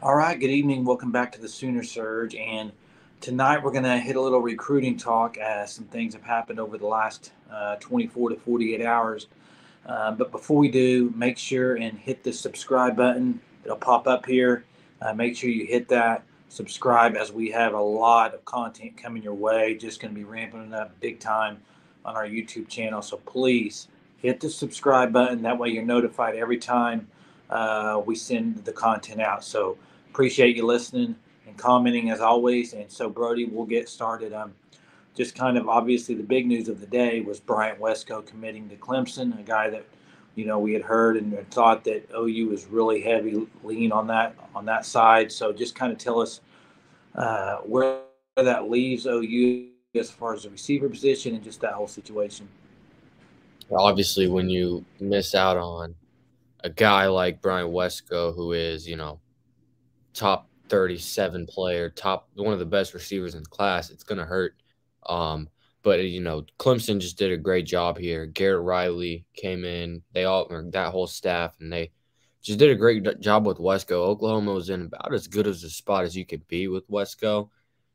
All right, good evening. Welcome back to the Sooner Surge. And tonight we're going to hit a little recruiting talk as some things have happened over the last 24 to 48 hours. But before we do, make sure and hit the subscribe button. It'll pop up here. Make sure you hit that subscribe as we have a lot of content coming your way. Just going to be ramping it up big time on our YouTube channel. So please hit the subscribe button. That way you're notified every time we send the content out. So appreciate you listening and commenting as always. And so, Brody, we'll get started. Just kind of obviously the big news of the day was Bryant Wesco committing to Clemson, a guy that we had heard and thought that OU was really heavy lean on that side. So just kind of tell us where that leaves OU as far as the receiver position and just that whole situation. Obviously, when you miss out on a guy like Brian Wesco, who is, top 37 player, top one of the best receivers in the class, it's going to hurt. But Clemson just did a great job here. Garrett Riley came in, that whole staff, and they just did a great job with Wesco. Oklahoma was in about as good as a spot as you could be with Wesco.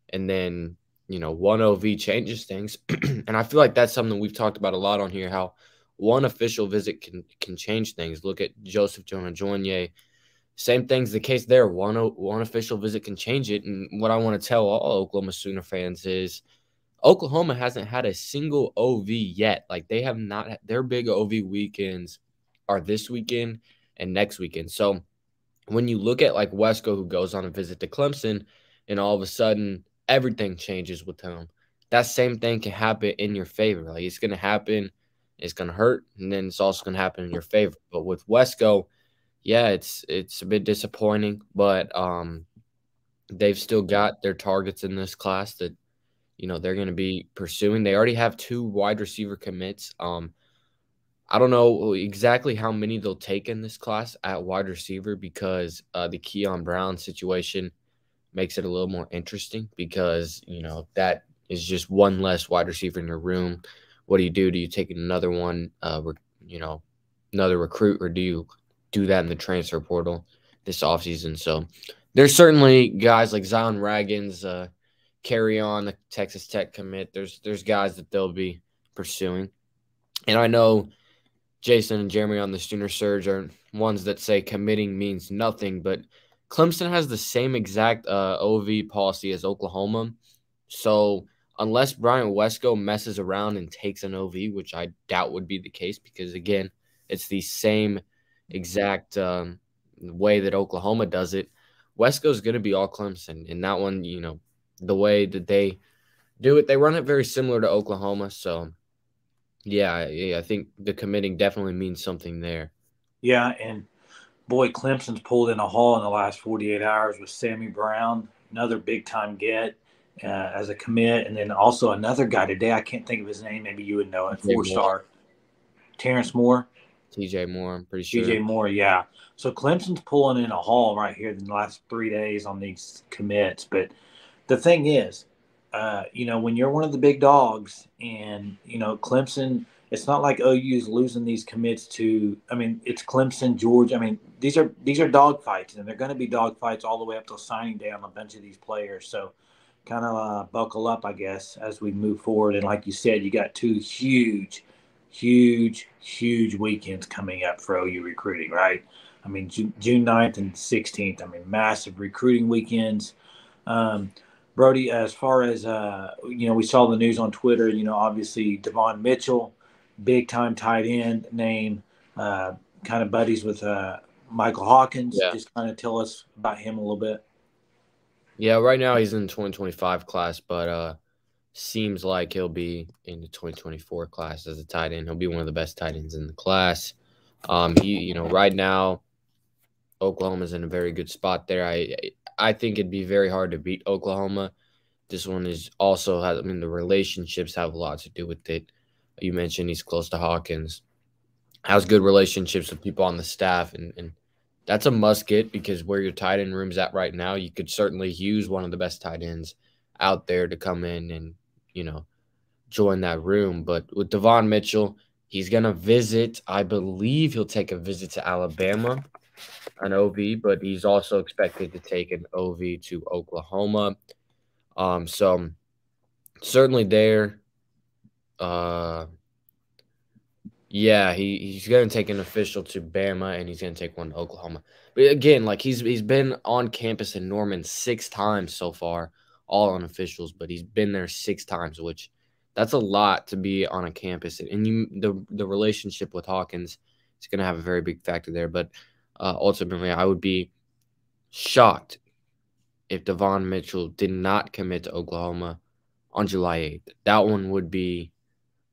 And then, one OV changes things. And I feel like that's something we've talked about a lot on here, how one official visit can change things. Look at Joseph Jonah-Joignet. Same thing's the case there. One official visit can change it. And what I want to tell all Oklahoma Sooner fans is Oklahoma hasn't had a single OV yet. Like, they have not. Their big OV weekends are this weekend and next weekend. So when you look at like Wesco, who goes on a visit to Clemson, and all of a sudden everything changes with him, that same thing can happen in your favor. Like, it's going to happen, it's going to hurt, and then it's also going to happen in your favor. But with Wesco, yeah, it's a bit disappointing, but they've still got their targets in this class that they're going to be pursuing. They already have 2 wide receiver commits. I don't know exactly how many they'll take in this class at wide receiver because the Keon Brown situation makes it a little more interesting because, that is just one less wide receiver in your room. What do you do? Do you take another one, another recruit, or do you do that in the transfer portal this offseason? So there's certainly guys like Zion Raggins, carry on the Texas Tech commit. There's guys that they'll be pursuing. And I know Jason and Jeremy on the Sooner Surge are ones that say committing means nothing, but Clemson has the same exact OV policy as Oklahoma. So unless Brian Wesco messes around and takes an OV, which I doubt would be the case because, again, it's the same exact way that Oklahoma does it, Wesco's going to be all Clemson. And that one, the way that they do it, they run it very similar to Oklahoma. So, yeah, I think the committing definitely means something there. Yeah, and boy, Clemson's pulled in a haul in the last 48 hours with Sammy Brown, another big time get as a commit, and then also another guy today. I can't think of his name. Maybe you would know it. 4-star Terrence Moore. TJ Moore, I'm pretty sure. TJ Moore, yeah. So Clemson's pulling in a haul right here in the last 3 days on these commits. But the thing is, when you're one of the big dogs and, Clemson, it's not like OU's losing these commits to, it's Clemson, Georgia. These are dog fights, and they're going to be dog fights all the way up till signing day on a bunch of these players. So kind of buckle up, I guess, as we move forward. And like you said, you got 2 huge weekends coming up for OU recruiting, right? June 9th and 16th. Massive recruiting weekends. Brody, as far as, we saw the news on Twitter, obviously Devon Mitchell, big time tight end name, kind of buddies with Michael Hawkins. Yeah. Just kind of tell us about him a little bit. Yeah, right now he's in the 2025 class, but seems like he'll be in the 2024 class as a tight end. He'll be one of the best tight ends in the class. Right now, Oklahoma's in a very good spot there. I think it'd be very hard to beat Oklahoma. This one is also the relationships have a lot to do with it. You mentioned he's close to Hawkins, has good relationships with people on the staff, and that's a must get because where your tight end room's at right now, you could certainly use one of the best tight ends out there to come in and, join that room. But with Devon Mitchell, he's going to visit. I believe he'll take a visit to Alabama. an OV, but he's also expected to take an OV to Oklahoma. So certainly there. Uh, yeah, he's gonna take an official to Bama, and he's gonna take one to Oklahoma. But again, like he's been on campus in Norman 6 times so far, all on officials. But he's been there 6 times, which that's a lot to be on a campus. And the relationship with Hawkins is gonna have a very big factor there. But ultimately, I would be shocked if Devon Mitchell did not commit to Oklahoma on July 8th. That one would be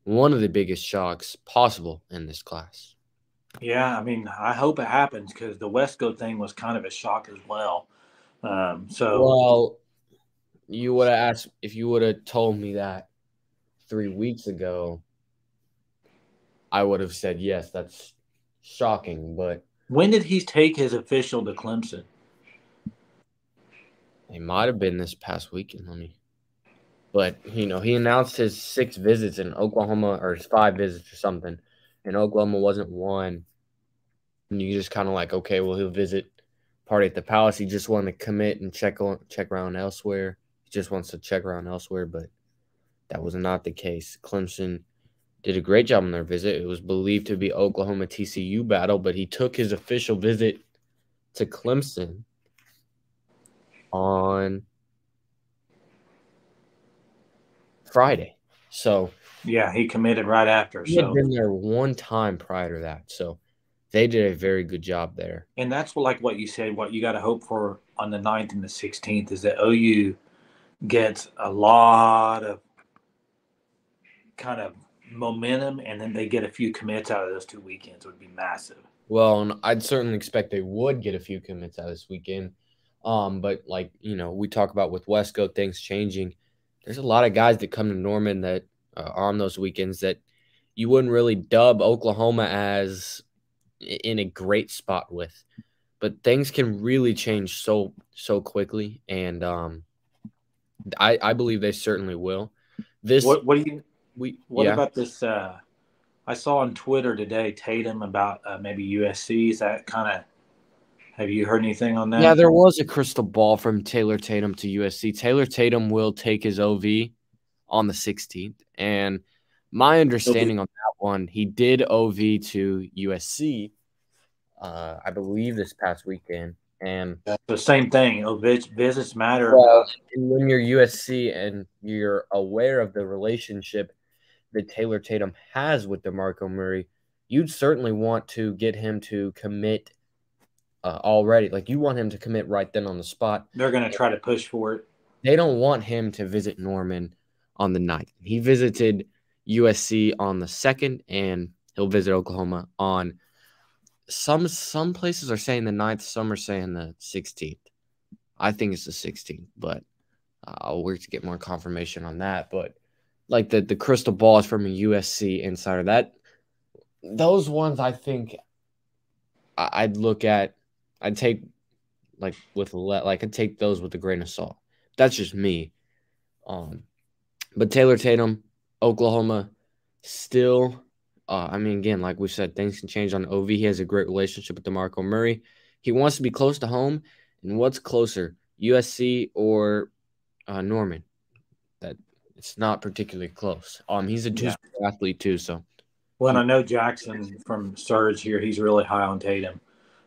one of the biggest shocks possible in this class. Yeah, I mean, I hope it happens because the Wesco thing was kind of a shock as well. So Well, you would have asked if you would have told me that 3 weeks ago, I would have said yes, that's shocking, but when did he take his official to Clemson? it might have been this past weekend. But he announced his 6 visits in Oklahoma, or his 5 visits or something, and Oklahoma wasn't one. And you just kind of like, okay, well, he'll visit party at the Palace. He just wanted to commit and check around elsewhere. He just wants to check around elsewhere, but that was not the case. Clemson did a great job on their visit. It was believed to be Oklahoma TCU battle, but he took his official visit to Clemson on Friday. So Yeah, he committed right after. he had So, been there one time prior to that. So they did a very good job there. and that's like what you said. What you got to hope for on the 9th and the 16th is that OU gets a lot of kind of momentum, and then they get a few commits out of those 2 weekends. It would be massive. Well, and I'd certainly expect they would get a few commits out of this weekend. But like, we talk about with Wesco things changing. There's a lot of guys that come to Norman that are on those weekends that you wouldn't really dub Oklahoma as in a great spot with. But things can really change so quickly, and I believe they certainly will. This What do you we what Yeah. about this? I saw on Twitter today Tatum about maybe USC. Is that kind of have you heard anything on Yeah, that? there was a crystal ball from Taylor Tatum to USC. Taylor Tatum will take his OV on the 16th. And my He'll be understanding on that one, he did OV to USC, I believe this past weekend. And the same thing. Oh, visits matter well, about. and when you're USC and you're aware of the relationship that Taylor Tatum has with DeMarco Murray, you'd certainly want to get him to commit already. Like you want him to commit right then on the spot. They're going to try to push for it. They don't want him to visit Norman on the 9th. He visited USC on the 2nd, and he'll visit Oklahoma on some places are saying the 9th, some are saying the 16th. I think it's the 16th, but I'll work to get more confirmation on that. But like the crystal ball is from a USC insider. Those ones I think I'd look at. I'd take I'd take those with a grain of salt. That's just me. Um, But Taylor Tatum, Oklahoma, still, I mean, again, like we said, things can change on OV. He has a great relationship with DeMarco Murray. He wants to be close to home. And what's closer, USC or Norman? That it's not particularly close. He's a Yeah. two-sport athlete too, so Well, I know Jackson from Surge here. He's really high on Tatum.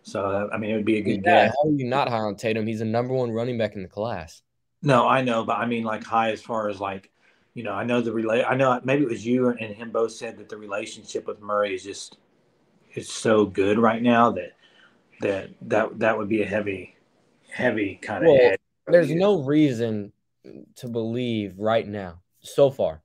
So, I mean, it would be a good yeah. guess. How are you not high on Tatum? He's the number one running back in the class. No, I know, but I mean, like high as far as like, I know I know maybe it was you and him both said that the relationship with Murray is just it's so good right now that would be a heavy kind of Well, edge for there's you. no reason to believe right now, so far,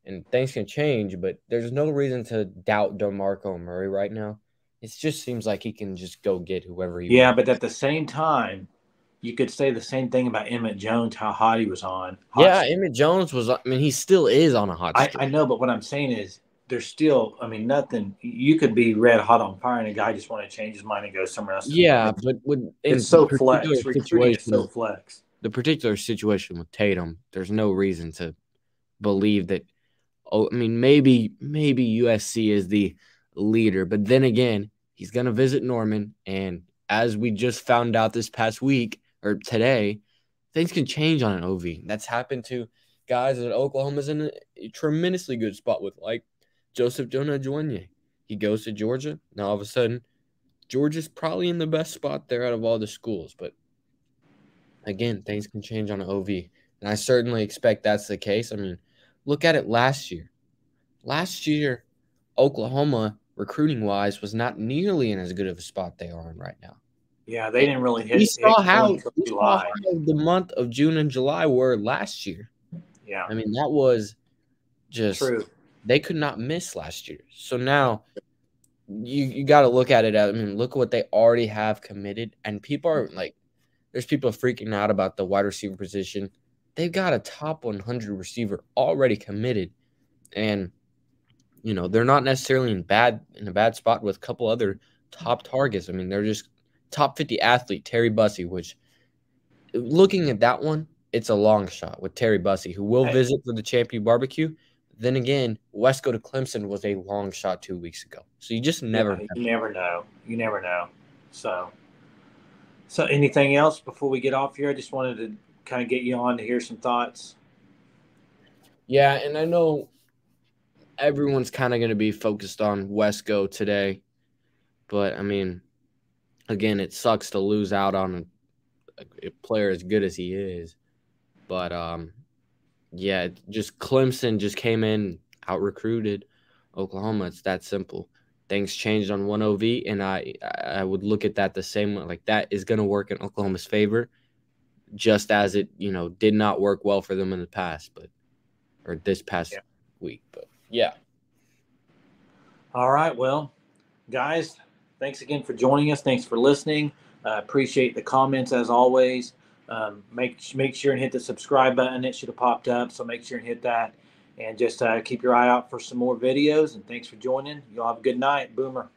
and things can change, but there's no reason to doubt DeMarco Murray right now. It just seems like he can just go get whoever he Yeah, wants. but at the same time, you could say the same thing about Emmett Jones, how hot he was on. Yeah, Emmett Jones was. I mean, he still is on a hot I streak. know, but what I'm saying is there's still, I mean, nothing. You could be red hot on fire, and a guy just want to change his mind and go somewhere else. Yeah, but It's in the so particular flex. Recruiting is so situation, flex. the particular situation with Tatum, there's no reason to believe that. Oh, I mean, maybe USC is the leader, but then again, he's gonna visit Norman, and as we just found out this past week or today, things can change on an OV. That's happened to guys that Oklahoma's in a tremendously good spot with, like Joseph Jonah Juanye. He goes to Georgia. Now all of a sudden, Georgia's probably in the best spot there out of all the schools. But again, things can change on an OV. And I certainly expect that's the case. I mean, look at it last year. Last year, Oklahoma, recruiting wise, was not nearly in as good of a spot they are in right now. Yeah, they didn't really We hit saw going how until we saw July. how the month of June and July were last year. Yeah, I mean, that was just true. they could not miss last year. So now you got to look at it. I mean, look what they already have committed, and people are like, there's people freaking out about the wide receiver position. They've got a top 100 receiver already committed, and they're not necessarily in a bad spot with a couple other top targets. I mean, they're just top 50 athlete Terry Bussey, which looking at that one, it's a long shot with Terry Bussey, who will Hey, visit for the champion barbecue. Then again, Wesco to Clemson was a long shot 2 weeks ago. So you just yeah, never know. you never know. You never know. So anything else before we get off here? I just wanted to kind of get you on to hear some thoughts. Yeah, and I know everyone's kind of going to be focused on Wesco today, but I mean, again, it sucks to lose out on a player as good as he is. But yeah, just Clemson just came in, out recruited Oklahoma. It's that simple. Things changed on one OV, and I would look at that the same way. Like that is going to work in Oklahoma's favor, just as it did not work well for them in the past, or this past Yeah. week. But yeah, All right. Well, guys, thanks again for joining us. Thanks for listening. Appreciate the comments as always. Make sure and hit the subscribe button. It should have popped up, so make sure and hit that. And just keep your eye out for some more videos. And thanks for joining. Y'all have a good night. Boomer.